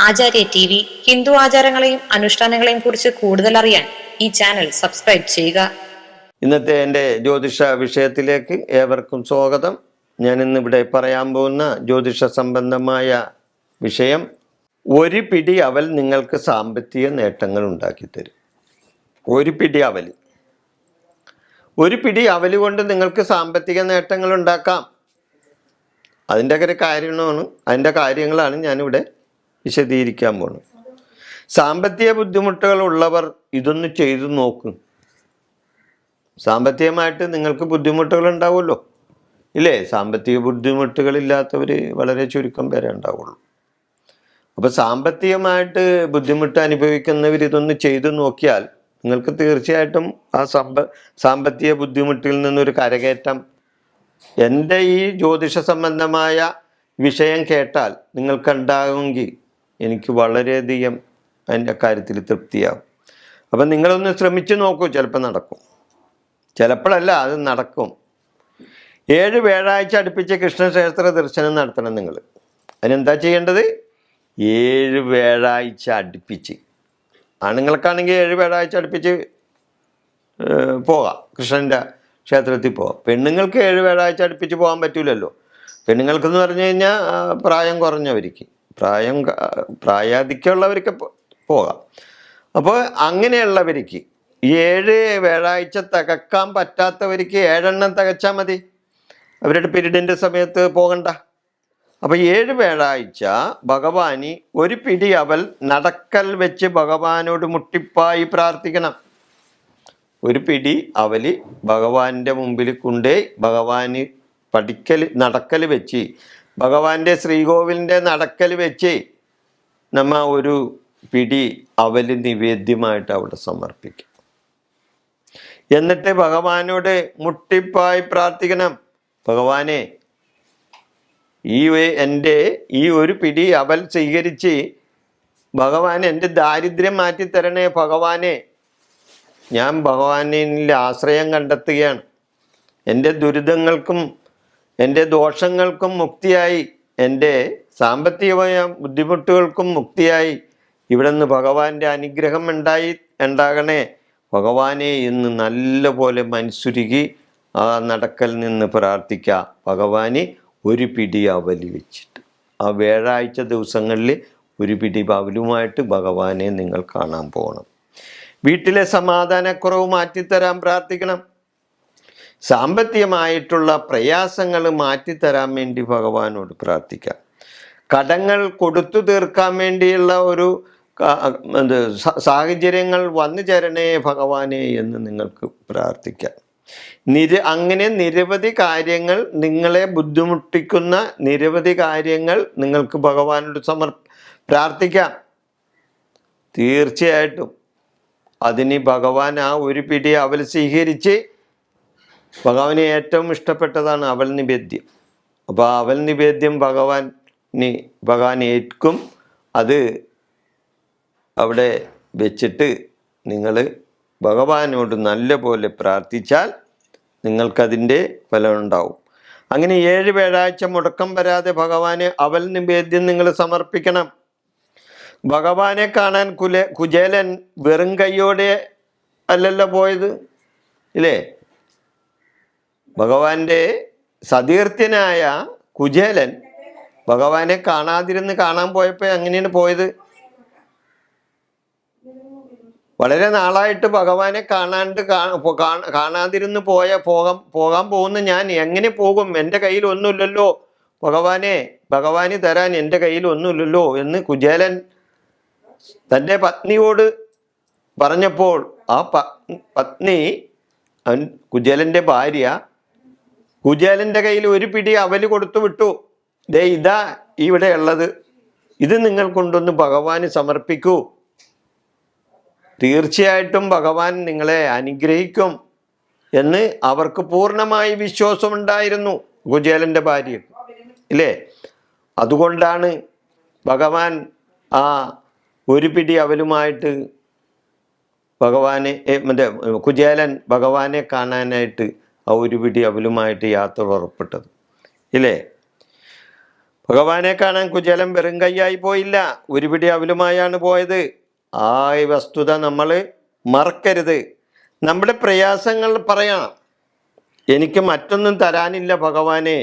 ആചാര്യ T V Hindu ആചാരങ്ങളെയും അനുഷ്ഠാനങ്ങളെയും കുറിച്ച് കൂടുതൽ അറിയാൻ ഈ ചാനൽ സബ്സ്ക്രൈബ് ചെയ്യുക. ഇന്നത്തെ എൻ്റെ ജ്യോതിഷ വിഷയത്തിലേക്ക് ഏവർക്കും സ്വാഗതം. ഞാൻ ഇന്നിവിടെ പറയാൻ പോകുന്ന ജ്യോതിഷ സംബന്ധമായ വിഷയം, ഒരു പിടി അവൽ നിങ്ങൾക്ക് സാമ്പത്തിക നേട്ടങ്ങൾ ഉണ്ടാക്കിത്തരും. ഒരു പിടി അവൽ, ഒരു പിടി അവൽ കൊണ്ട് നിങ്ങൾക്ക് സാമ്പത്തിക നേട്ടങ്ങൾ ഉണ്ടാക്കാം. അതിൻ്റെ കാര്യങ്ങളാണ് ഞാനിവിടെ വിശദീകരിക്കാൻ പോകുന്നത്. സാമ്പത്തിക ബുദ്ധിമുട്ടുകൾ ഉള്ളവർ ഇതൊന്ന് ചെയ്തു നോക്കും. സാമ്പത്തികമായിട്ട് നിങ്ങൾക്ക് ബുദ്ധിമുട്ടുകൾ ഉണ്ടാവുമല്ലോ, ഇല്ലേ? സാമ്പത്തിക ബുദ്ധിമുട്ടുകളില്ലാത്തവർ വളരെ ചുരുക്കം പേരെ ഉണ്ടാവുള്ളൂ. അപ്പോൾ സാമ്പത്തികമായിട്ട് ബുദ്ധിമുട്ട് അനുഭവിക്കുന്നവർ ഇതൊന്ന് ചെയ്തു നോക്കിയാൽ നിങ്ങൾക്ക് തീർച്ചയായിട്ടും ആ സാമ്പത്തിക ബുദ്ധിമുട്ടിൽ നിന്നൊരു കരകയറ്റം എൻ്റെ ഈ ജ്യോതിഷ സംബന്ധമായ വിഷയം കേട്ടാൽ നിങ്ങൾക്കുണ്ടാകുമെങ്കിൽ എനിക്ക് വളരെയധികം അതിൻ്റെ കാര്യത്തിൽ തൃപ്തിയാകും. അപ്പം നിങ്ങളൊന്ന് ശ്രമിച്ചു നോക്കൂ, ചിലപ്പോൾ നടക്കും, ചിലപ്പോഴല്ല, അത് നടക്കും. 7 വ്യാഴാഴ്ച അടുപ്പിച്ച് കൃഷ്ണക്ഷേത്ര ദർശനം നടത്തണം നിങ്ങൾ. അതിനെന്താ ചെയ്യേണ്ടത്? 7 വ്യാഴാഴ്ച അടുപ്പിച്ച്, ആണുങ്ങൾക്കാണെങ്കിൽ 7 വ്യാഴാഴ്ച അടുപ്പിച്ച് പോകാം, കൃഷ്ണൻ്റെ ക്ഷേത്രത്തിൽ പോകാം. പെണ്ണുങ്ങൾക്ക് 7 വ്യാഴാഴ്ച അടുപ്പിച്ച് പോകാൻ പറ്റില്ലല്ലോ. പെണ്ണുങ്ങൾക്കെന്ന് പറഞ്ഞു കഴിഞ്ഞാൽ പ്രായം കുറഞ്ഞവർക്ക്, പ്രായാധിക്യമുള്ളവർക്ക് പോകാം. അപ്പോൾ അങ്ങനെയുള്ളവർക്ക് 7 വ്യാഴാഴ്ച തികക്കാൻ പറ്റാത്തവർക്ക് 7 എണ്ണം തികച്ചാൽ മതി, അവരുടെ പീരീഡിൻ്റെ സമയത്ത് പോകണ്ട. അപ്പോൾ 7 വ്യാഴാഴ്ച ഭഗവാന് ഒരു പിടി അവൽ നടക്കൽ വെച്ച് ഭഗവാനോട് മുട്ടിപ്പായി പ്രാർത്ഥിക്കണം. ഒരു പിടി അവല് ഭഗവാന്റെ മുമ്പിൽ കൊണ്ടുപോയി ഭഗവാന് നടക്കൽ വെച്ച്, ഭഗവാന്റെ ശ്രീകോവിലിൻ്റെ നടക്കൽ വെച്ച് നമ്മ ഒരു പിടി അവല് നിവേദ്യമായിട്ട് അവിടെ സമർപ്പിക്കും. എന്നിട്ട് ഭഗവാനോട് മുട്ടിപ്പായി പ്രാർത്ഥിക്കണം, ഭഗവാനെ എൻ്റെ ഈ ഒരു പിടി അവൽ സ്വീകരിച്ച് ഭഗവാൻ എൻ്റെ ദാരിദ്ര്യം മാറ്റിത്തരണേ ഭഗവാനെ. ഞാൻ ഭഗവാനിൽ ആശ്രയം കണ്ടെത്തുകയാണ്. എൻ്റെ ദുരിതങ്ങൾക്കും എൻ്റെ ദോഷങ്ങൾക്കും മുക്തിയായി, എൻ്റെ സാമ്പത്തികമായ ബുദ്ധിമുട്ടുകൾക്കും മുക്തിയായി ഇവിടെ നിന്ന് ഭഗവാന്റെ അനുഗ്രഹം ഉണ്ടാകണേ ഭഗവാനെ എന്ന് നല്ലപോലെ മനസ്സുരുകി ആ നടക്കൽ നിന്ന് പ്രാർത്ഥിക്കുക. ഭഗവാന് ഒരു പിടി അവല് വെച്ചിട്ട് ആ വ്യാഴാഴ്ച ദിവസങ്ങളിൽ ഒരു പിടി അവലുമായിട്ട് ഭഗവാനെ നിങ്ങൾ കാണാൻ പോകണം. വീട്ടിലെ സമാധാനക്കുറവ് മാറ്റിത്തരാൻ പ്രാർത്ഥിക്കണം. സാമ്പത്തികമായിട്ടുള്ള പ്രയാസങ്ങൾ മാറ്റിത്തരാൻ വേണ്ടി ഭഗവാനോട് പ്രാർത്ഥിക്കാം. കടങ്ങൾ കൊടുത്തു തീർക്കാൻ വേണ്ടിയുള്ള ഒരു സാഹചര്യങ്ങൾ വന്നു ചേരണേ ഭഗവാനെ എന്ന് നിങ്ങൾക്ക് പ്രാർത്ഥിക്കാം. അങ്ങനെ നിരവധി കാര്യങ്ങൾ, നിങ്ങളെ ബുദ്ധിമുട്ടിക്കുന്ന നിരവധി കാര്യങ്ങൾ നിങ്ങൾക്ക് ഭഗവാനോട് പ്രാർത്ഥിക്കാം. തീർച്ചയായിട്ടും അതിന് ഭഗവാൻ ആ ഒരു പിടി അവൽ സ്വീകരിച്ച്, ഭഗവാന് ഏറ്റവും ഇഷ്ടപ്പെട്ടതാണ് അവൽ നിവേദ്യം. അപ്പോൾ ആ അവൽ നിവേദ്യം ഭഗവാൻ ഏൽക്കും. അത് അവിടെ വെച്ചിട്ട് നിങ്ങൾ ഭഗവാനോട് നല്ലപോലെ പ്രാർത്ഥിച്ചാൽ നിങ്ങൾക്കതിൻ്റെ ഫലമുണ്ടാവും. അങ്ങനെ 7 വ്യാഴാഴ്ച മുടക്കം വരാതെ ഭഗവാന് അവൽ നിവേദ്യം നിങ്ങൾ സമർപ്പിക്കണം. ഭഗവാനെ കാണാൻ കുചേലൻ വെറും കൈയോടെ അല്ലല്ലോ പോയത്, ഇല്ലേ? ഭഗവാന്റെ സതീർത്ഥ്യനായ കുചേലൻ ഭഗവാനെ കാണാൻ പോയപ്പോൾ എങ്ങനെയാണ് പോയത്? വളരെ നാളായിട്ട് ഭഗവാനെ കാണാതിരുന്ന് പോകാൻ പോകുന്ന ഞാൻ എങ്ങനെ പോകും? എൻ്റെ കയ്യിൽ ഒന്നുമില്ലല്ലോ ഭഗവാന് തരാൻ എൻ്റെ കയ്യിൽ ഒന്നുമില്ലല്ലോ എന്ന് കുചേലൻ തൻ്റെ പത്നിയോട് പറഞ്ഞപ്പോൾ ആ പത്നി, കുചേലൻ്റെ ഭാര്യ, കുചേലൻ്റെ കയ്യിൽ ഒരു പിടി അവല് കൊടുത്തു വിട്ടു. ഇതാ ഇവിടെ ഉള്ളത്, ഇത് നിങ്ങൾ കൊണ്ടൊന്ന് ഭഗവാന് സമർപ്പിക്കൂ. തീർച്ചയായിട്ടും ഭഗവാൻ നിങ്ങളെ അനുഗ്രഹിക്കും എന്ന് അവർക്ക് പൂർണ്ണമായി വിശ്വാസമുണ്ടായിരുന്നു, കുചേലൻ്റെ ഭാര്യ, ഇല്ലേ? അതുകൊണ്ടാണ് ഭഗവാൻ ആ ഒരു പിടി അവലുമായിട്ട് കുചേലൻ ഭഗവാനെ കാണാനായിട്ട് ആ ഒരു പിടി അവലുമായിട്ട് യാത്ര പുറപ്പെട്ടത്, ഇല്ലേ? ഭഗവാനെ കാണാൻ കുചേലൻ വെറും കൈയായി പോയില്ല, ഒരു പിടി അവലുമായാണ് പോയത്. ആ വസ്തുത നമ്മൾ മറക്കരുത്. നമ്മുടെ പ്രയാസങ്ങൾ പറയണം. എനിക്ക് മറ്റൊന്നും തരാനില്ല ഭഗവാനെ,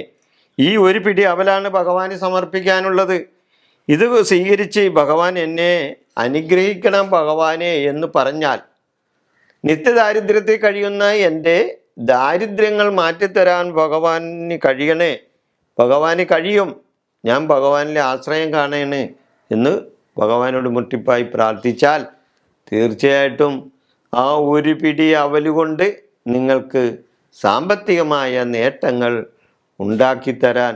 ഈ ഒരു പിടി അവലാണ് ഭഗവാന് സമർപ്പിക്കാനുള്ളത്. ഇത് സ്വീകരിച്ച് ഭഗവാൻ എന്നെ അനുഗ്രഹിക്കണം ഭഗവാനെ എന്ന് പറഞ്ഞാൽ, നിത്യദാരിദ്ര്യത്തിൽ കഴിയുന്ന എൻ്റെ ദാരിദ്ര്യങ്ങൾ മാറ്റിത്തരാൻ ഭഗവാന് കഴിയണേ, ഭഗവാന് കഴിയും, ഞാൻ ഭഗവാനിലെ ആശ്രയം കാണേണ് എന്ന് ഭഗവാനോട് മുട്ടിപ്പായി പ്രാർത്ഥിച്ചാൽ തീർച്ചയായിട്ടും ആ ഒരു പിടി അവലുകൊണ്ട് നിങ്ങൾക്ക് സാമ്പത്തികമായ നേട്ടങ്ങൾ ഉണ്ടാക്കിത്തരാൻ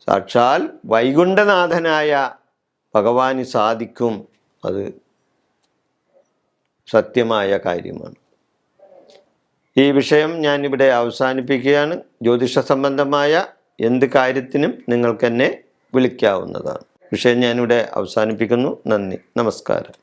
സാക്ഷാൽ വൈകുണ്ഠനാഥനായ ഭഗവാന് സാധിക്കും. അത് സത്യമായ കാര്യമാണ്. ഈ വിഷയം ഞാനിവിടെ അവസാനിപ്പിക്കുകയാണ്. ജ്യോതിഷ സംബന്ധമായ എന്ത് കാര്യത്തിനും നിങ്ങൾക്ക് എന്നെ വിളിക്കാവുന്നതാണ്. വിഷയം ഞാനിവിടെ അവസാനിപ്പിക്കുന്നു. നന്ദി, നമസ്കാരം.